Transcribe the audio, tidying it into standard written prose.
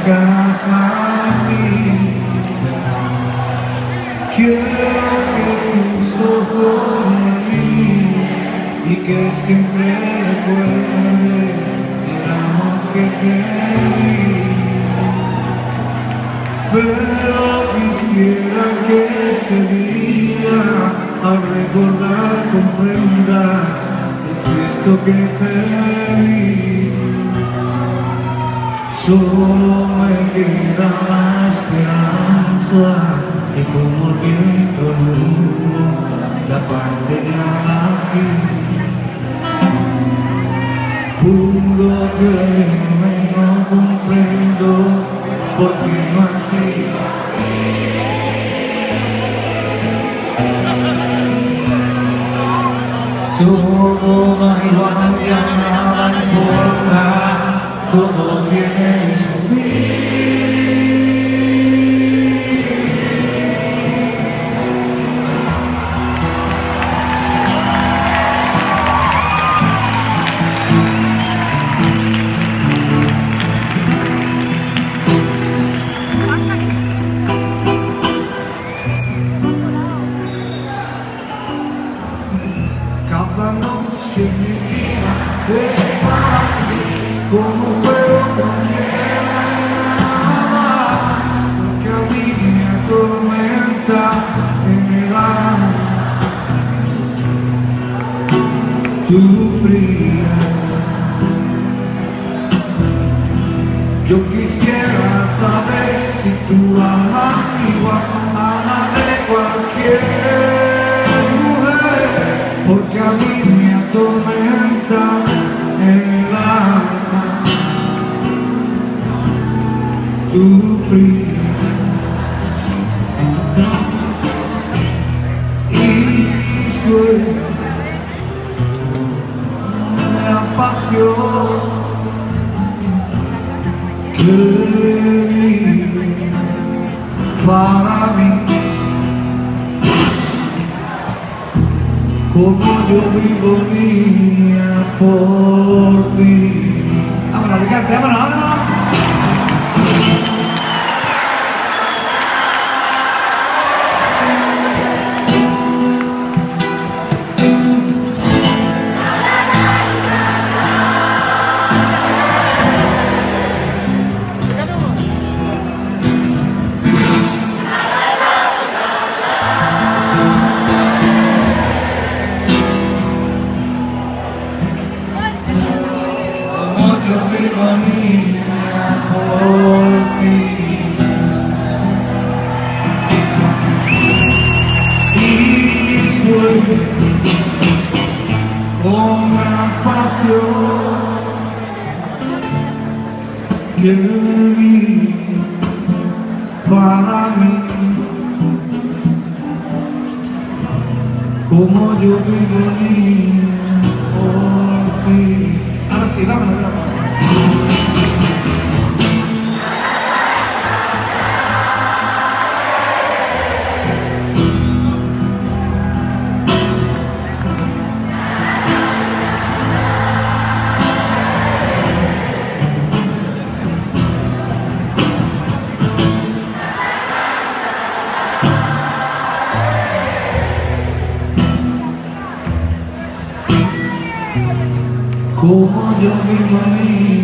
llegarás al fin. Quiero que tus ojos me miren y que siempre recuerde el amor que te di. Pero quisiera que ese día, al recordar, comprenda el gesto que te di. Solo me queda la esperanza y como el viento al mundo la parte de aquí. Puro que no comprendo por qué no así. Todo da igual, ya nada importa, todo tiene su fin. Cada noche mi vida es para ti, como un juego cualquiera y nada, porque a mí me atormenta en el alma tu fría. Yo quisiera saber si tú amas igual a la de cualquier mujer, porque a mí me atormenta en el alma tu frío. Y sueño de la pasión que vive para mí, como yo vivo, niña, por ti. Vámonos, Ricardo, vámonos, vámonos. Yo vivo, niña, por ti. Y sueño con gran pasión que vive para mí, como yo vivo, niña, por ti. Ahora sí, vámonos, vámonos. Como yo vivo, niña.